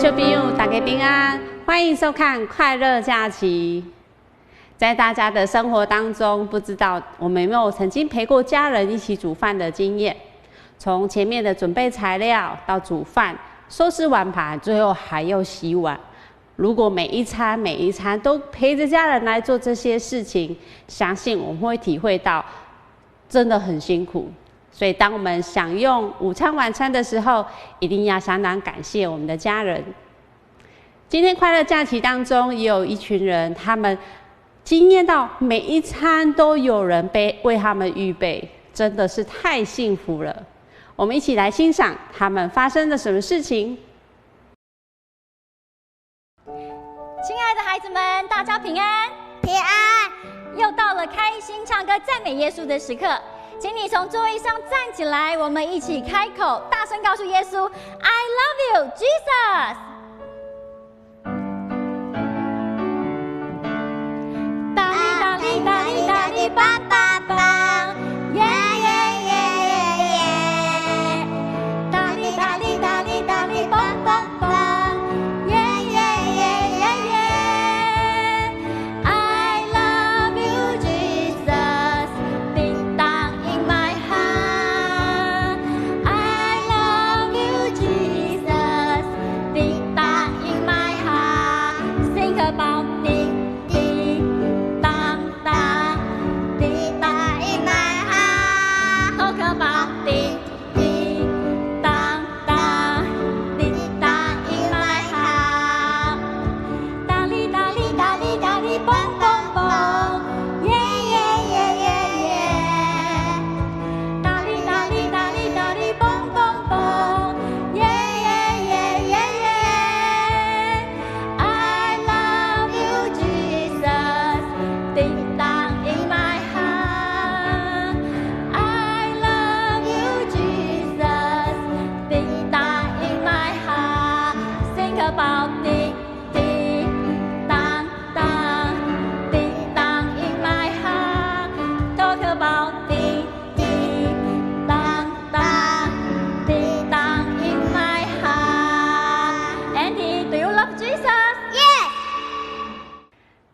小朋友大家平安，欢迎收看快乐假期。在大家的生活当中，不知道我们有没有曾经陪过家人一起煮饭的经验？从前面的准备材料到煮饭、收拾碗盘，最后还要洗碗。如果每一餐都陪着家人来做这些事情，相信我们会体会到真的很辛苦。所以当我们享用午餐、晚餐的时候，一定要相当感谢我们的家人。今天快乐假期当中，也有一群人，他们惊艳到每一餐都有人为他们预备，真的是太幸福了。我们一起来欣赏他们发生了什么事情。亲爱的孩子们，大家平安！平安！又到了开心唱歌赞美耶稣的时刻，请你从座位上站起来，我们一起开口，大声告诉耶稣 ：“I love you, Jesus！” 大力大力大力大力棒棒棒，耶耶耶耶耶！大力大力大力大力棒棒棒。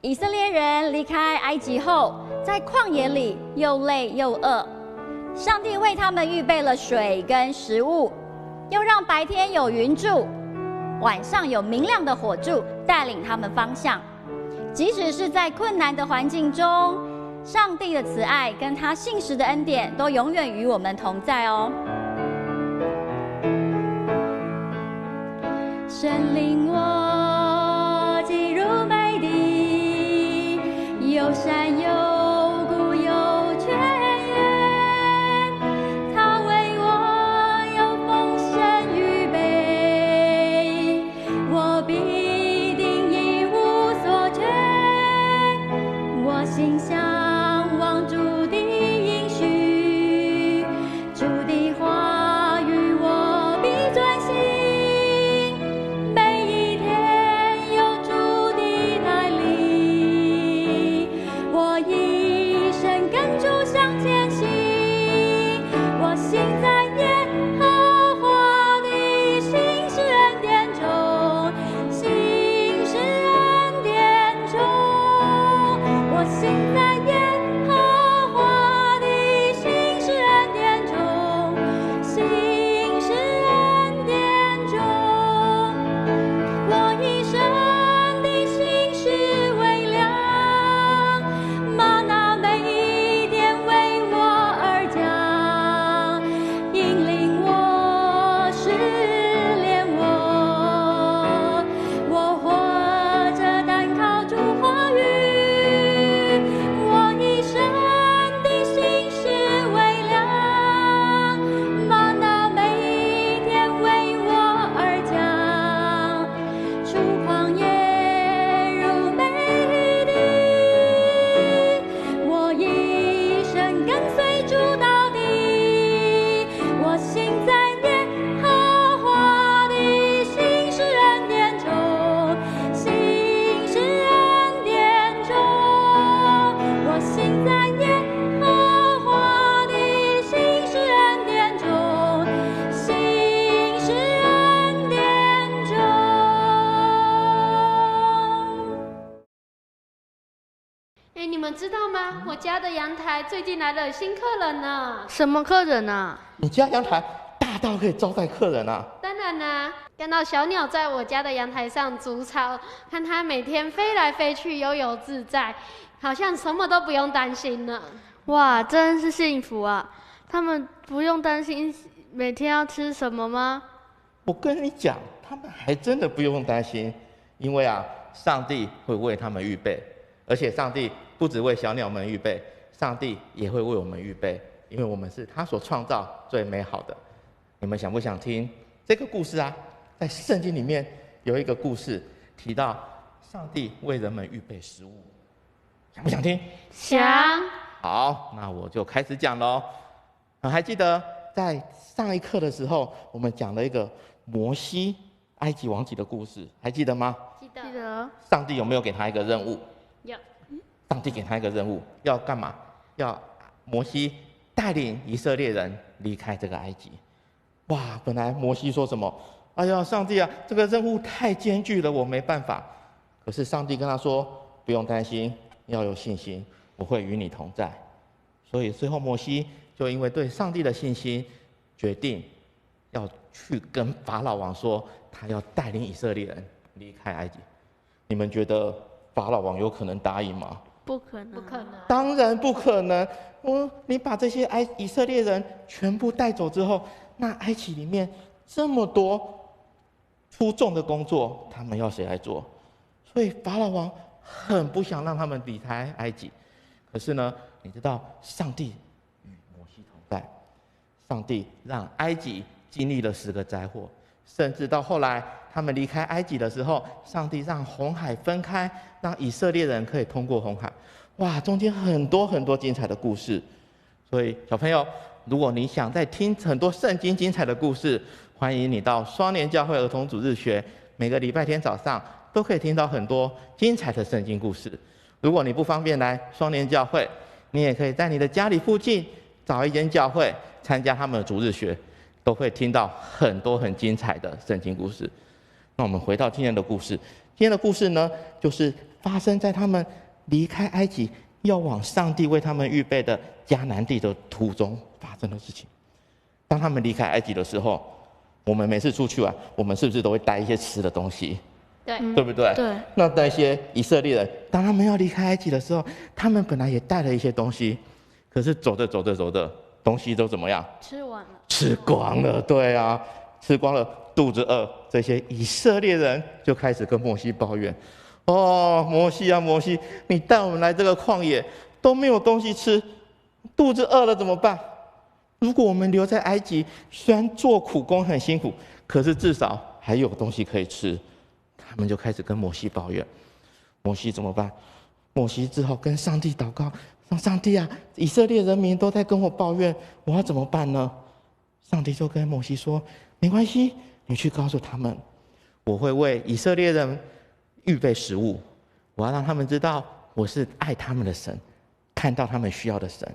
以色列人离开埃及后，在旷野里又累又饿，上帝为他们预备了水跟食物，又让白天有云柱，晚上有明亮的火柱带领他们方向。即使是在困难的环境中，上帝的慈爱跟他信实的恩典都永远与我们同在哦。神领我进入美地，有山有谷有泉源，他为我有丰盛预备，我必定一无所缺。我心向往主的应许，主的话语我必专心，每一天们知道吗？我家的阳台最近来了新客人呢。什么客人啊？你家阳台大到可以招待客人啊？当然啦，看到小鸟在我家的阳台上筑巢，看它每天飞来飞去，悠游自在，好像什么都不用担心呢。哇，真是幸福啊！他们不用担心每天要吃什么吗？我跟你讲，他们还真的不用担心，因为啊，上帝会为他们预备，而且上帝不只为小鸟们预备，上帝也会为我们预备，因为我们是他所创造最美好的。你们想不想听这个故事啊？在圣经里面有一个故事提到上帝为人们预备食物，想不想听？想。好，那我就开始讲喽。还记得在上一课的时候，我们讲了一个摩西埃及王记的故事，还记得吗？记得。记得。上帝有没有给他一个任务？有。上帝给他一个任务，要干嘛？要摩西带领以色列人离开这个埃及。哇，本来摩西说什么？哎呀，上帝啊，这个任务太艰巨了，我没办法。可是上帝跟他说，不用担心，要有信心，我会与你同在。所以最后摩西就因为对上帝的信心，决定要去跟法老王说，他要带领以色列人离开埃及。你们觉得法老王有可能答应吗？不可能，不可能。当然不可能。你把这些以色列人全部带走之后，那埃及里面这么多出众的工作，他们要谁来做？所以法老王很不想让他们离开埃及。可是呢，你知道上帝与摩西同在，上帝让埃及经历了10个灾祸，甚至到后来他们离开埃及的时候，上帝让红海分开，让以色列人可以通过红海。哇，中间很多很多精彩的故事。所以小朋友，如果你想再听很多圣经精彩的故事，欢迎你到双年教会儿童主日学，每个礼拜天早上都可以听到很多精彩的圣经故事。如果你不方便来双年教会，你也可以在你的家里附近找一间教会参加他们的主日学，都会听到很多很精彩的圣经故事。那我们回到今天的故事，今天的故事呢，就是发生在他们离开埃及要往上帝为他们预备的迦南地的途中发生的事情。当他们离开埃及的时候，我们每次出去玩，我们是不是都会带一些吃的东西？对，对不对？对。那些以色列人，当他们要离开埃及的时候，他们本来也带了一些东西，可是走着走着走着，东西都怎么样？吃完了。吃光了，对啊，吃光了，肚子饿。这些以色列人就开始跟摩西抱怨：“哦，摩西啊，摩西，你带我们来这个旷野都没有东西吃，肚子饿了怎么办？如果我们留在埃及，虽然做苦工很辛苦，可是至少还有东西可以吃。”他们就开始跟摩西抱怨，摩西怎么办？摩西只好跟上帝祷告，说：“上帝啊，以色列人民都在跟我抱怨，我要怎么办呢？”上帝就跟摩西说：“没关系，你去告诉他们，我会为以色列人预备食物，我要让他们知道我是爱他们的神，看到他们需要的神。”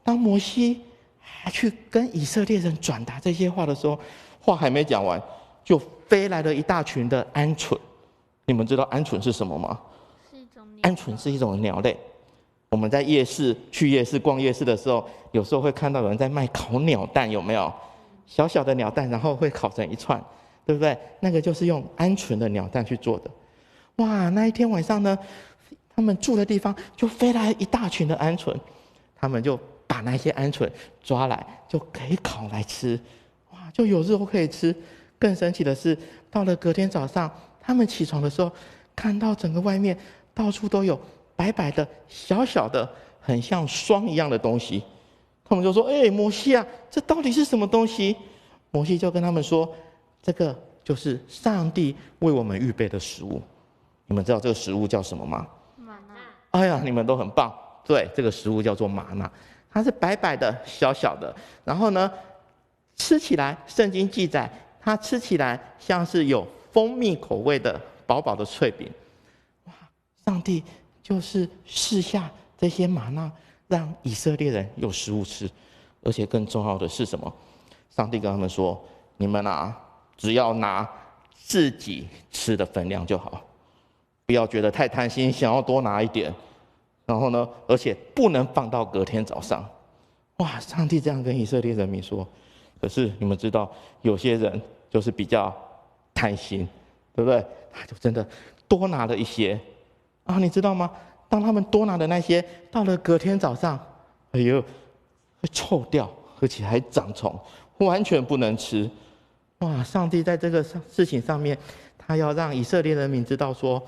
当摩西还去跟以色列人转达这些话的时候，话还没讲完，就飞来了一大群的鹌鹑。你们知道鹌鹑是什么吗？是一种鸟。鹌鹑是一种鸟类。我们在去夜市逛夜市的时候，有时候会看到有人在卖烤鸟蛋，有没有？小小的鸟蛋，然后会烤成一串，对不对？那个就是用鹌鹑的鸟蛋去做的。哇，那一天晚上呢，他们住的地方就飞来一大群的鹌鹑，他们就把那些鹌鹑抓来，就可以烤来吃。哇，就有肉可以吃。更神奇的是，到了隔天早上，他们起床的时候，看到整个外面到处都有白白的、小小的，很像霜一样的东西。他们就说：“摩西啊，这到底是什么东西？”摩西就跟他们说：“这个就是上帝为我们预备的食物。你们知道这个食物叫什么吗？”玛纳。哎呀，你们都很棒。对，这个食物叫做玛纳，它是白白的、小小的，然后呢，吃起来，圣经记载，它吃起来像是有蜂蜜口味的薄薄的脆饼。哇，上帝就是赐下这些玛纳，让以色列人有食物吃。而且更重要的是什么？上帝跟他们说：“你们啊，只要拿自己吃的分量就好，不要觉得太贪心，想要多拿一点。然后呢，而且不能放到隔天早上。哇，上帝这样跟以色列人民说。可是你们知道，有些人就是比较贪心，对不对？他就真的多拿了一些啊，你知道吗？当他们多拿的那些，到了隔天早上，哎呦，会臭掉，而且还长虫，完全不能吃。哇，上帝在这个事情上面，他要让以色列人民知道说，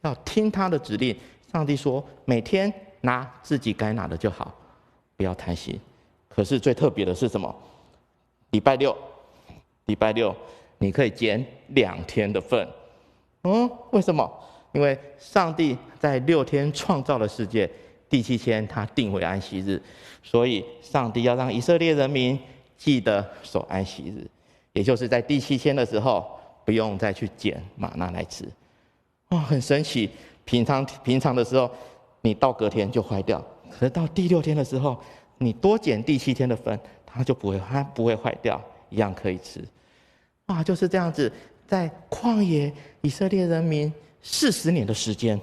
要听他的指令。上帝说，每天拿自己该拿的就好，不要贪心。可是最特别的是什么？礼拜六你可以减2天的份。为什么？因为上帝在6天创造了世界，第7天他定为安息日，所以上帝要让以色列人民记得守安息日，也就是在第7天的时候，不用再去捡玛纳来吃。哇，很神奇！平常的时候，你到隔天就坏掉，可是到第6天的时候，你多捡第7天的份，它不会坏掉，一样可以吃。哇，就是这样子，在旷野，以色列人民40年的时间，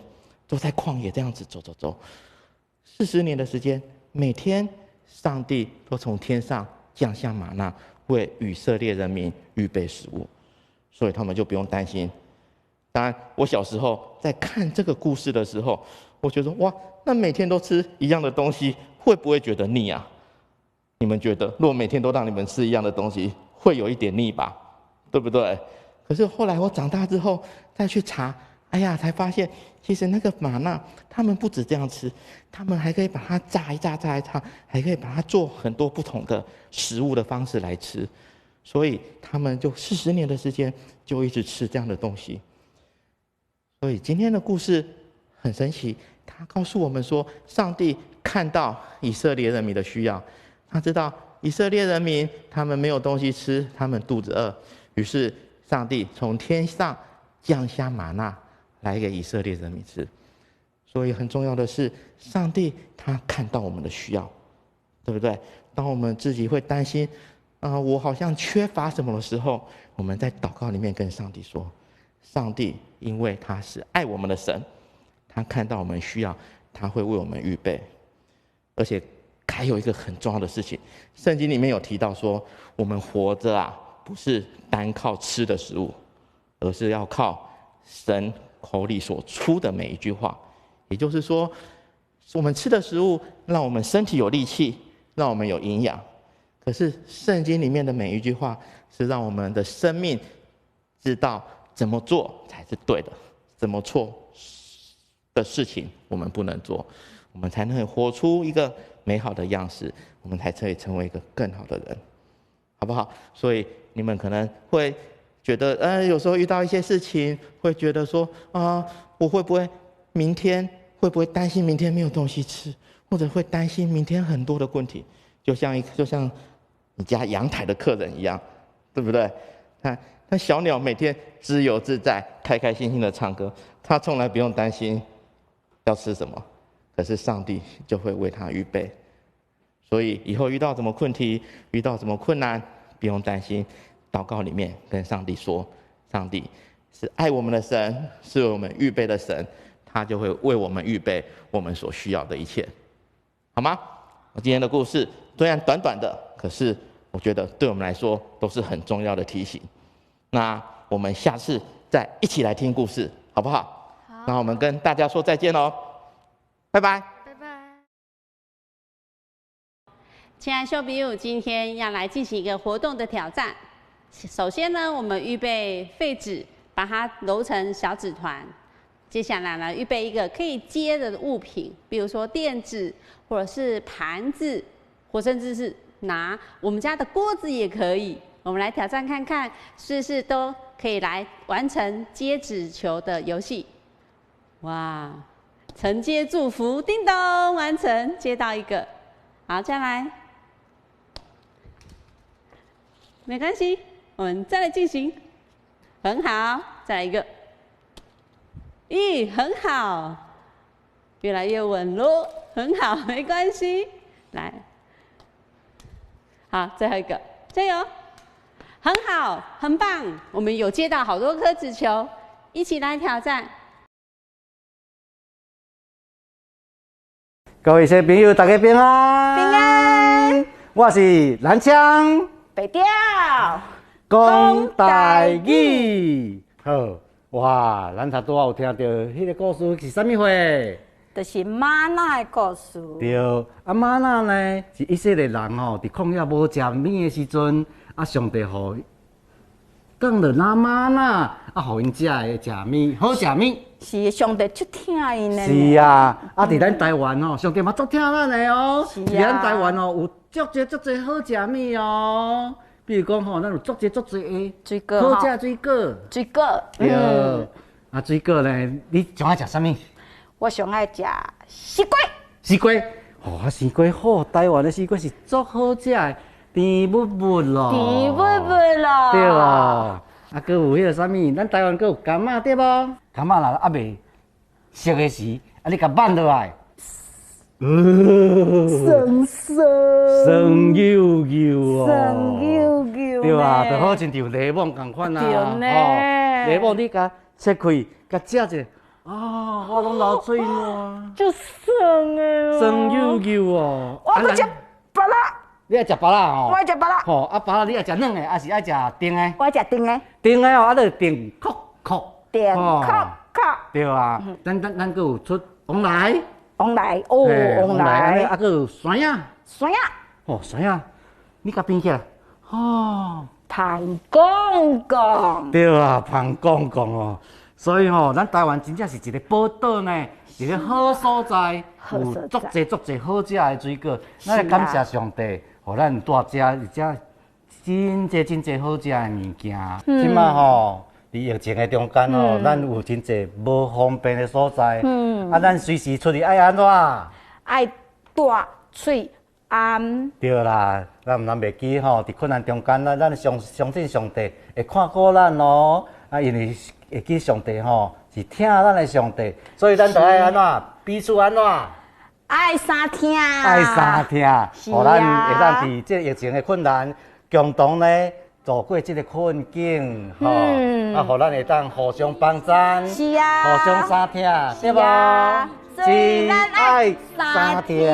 都在旷野这样子走，40年的时间，每天上帝都从天上降下玛纳，为以色列人民预备食物，所以他们就不用担心。当然，我小时候在看这个故事的时候，我觉得哇，那每天都吃一样的东西，会不会觉得腻啊？你们觉得，如果每天都让你们吃一样的东西，会有一点腻吧？对不对？可是后来我长大之后再去查，哎呀，才发现其实那个玛纳，他们不止这样吃，他们还可以把它炸一炸，还可以把它做很多不同的食物的方式来吃。所以他们就40年的时间就一直吃这样的东西。所以今天的故事很神奇，他告诉我们说，上帝看到以色列人民的需要，他知道以色列人民他们没有东西吃，他们肚子饿，于是上帝从天上降下玛纳来给以色列人民吃。所以很重要的是，上帝他看到我们的需要，对不对？当我们自己会担心我好像缺乏什么的时候，我们在祷告里面跟上帝说，上帝因为他是爱我们的神，他看到我们需要，他会为我们预备。而且还有一个很重要的事情，圣经里面有提到说，我们活着不是单靠吃的食物，而是要靠神口里所出的每一句话。也就是说，我们吃的食物让我们身体有力气，让我们有营养。可是圣经里面的每一句话是让我们的生命知道怎么做才是对的，怎么错的事情我们不能做，我们才能活出一个美好的样式，我们才可以成为一个更好的人，好不好？所以你们可能会觉得有时候遇到一些事情会觉得说我会不会明天会不会担心明天没有东西吃，或者会担心明天很多的问题，就像你家阳台的客人一样，对不对？那小鸟每天自由自在开开心心的唱歌，它从来不用担心要吃什么，可是上帝就会为它预备。所以以后遇到什么问题，遇到什么困难，不用担心，祷告里面跟上帝说，上帝是爱我们的神，是为我们预备的神，他就会为我们预备我们所需要的一切，好吗？我今天的故事虽然短短的，可是我觉得对我们来说都是很重要的提醒。那我们下次再一起来听故事，好不好？好。那我们跟大家说再见喽，拜拜。拜拜。亲爱的小朋友，今天要来进行一个活动的挑战。首先呢，我们预备废纸，把它揉成小纸团。接下来呢，预备一个可以接的物品，比如说垫子，或者是盘子，或甚至是拿我们家的锅子也可以。我们来挑战看看，是不是都可以来完成接纸球的游戏？哇！承接祝福，叮咚，完成，接到一个。好，再来，没关系，我们再来进行，很好，再来一个。咦，很好，越来越稳咯，很好，没关系。来，好，最后一个，加油，很好，很棒，我们有接到好多颗纸球，一起来挑战。各位小朋友，大家平安。平安。我是蓝枪。白调。讲台语。好，哇，咱头拄有听到迄个故事是啥物话？就是玛娜的故事。对，啊玛娜呢是以色列人吼，伫旷野无食米的时阵，啊上帝互降落那玛娜，啊互因食的食米，好食米。是上帝足疼因的。是啊，啊伫咱台湾吼，上帝嘛足疼咱的哦。是啊。伫咱台湾哦，有足侪好食米哦。比如讲吼，咱有足侪的水果，好食水果。水果。对。啊水果呢，你上爱食啥物？我上爱食西瓜。西瓜，哦，西瓜好，台湾的西瓜是足好食的，甜蜜蜜咯。甜蜜蜜咯。对哦，啊，佮有迄个啥物？咱台湾佮有柑仔对无？柑仔若还未熟的时，啊，你甲挽落来，酸油油哦，酸油油，对啊，就好亲像柠檬共款啊，对呢。柠檬你甲切开，甲食者。啊，我拢流嘴烂，就酸的酸油油哦。我要食芭乐，你爱食芭乐吼？我爱食芭乐。吼，啊芭乐你爱食软的，还是爱食甜的？我爱食甜的。甜的哦，啊，就甜壳壳。甜壳壳。对啊，咱佮有出黄来。黄来哦，黄来。啊，佮有酸呀。酸呀。哦，酸呀，你甲变起来。哦。芳公公。对啊，芳公公哦。所以吼，咱台湾真正是一个宝岛呢，一个好所在，有足侪好食的水果。咱来感谢上帝，互咱大家而且真侪好食的物件。即马吼，伫疫情的中间吼，咱有真侪无方便的所在。啊，咱随时出去爱安怎？爱大嘴安。对啦，咱袂记吼，伫困难中间，咱相信上帝会看顾咱哦。啊，因为会记上帝吼是听咱的上帝，所以咱着爱安怎彼此安怎爱相听，爱相听，互咱会当伫即疫情的困难，共同呢度过即个困境，吼，啊，互咱会当互相帮衬，是啊，互相相听，对无？真爱相听。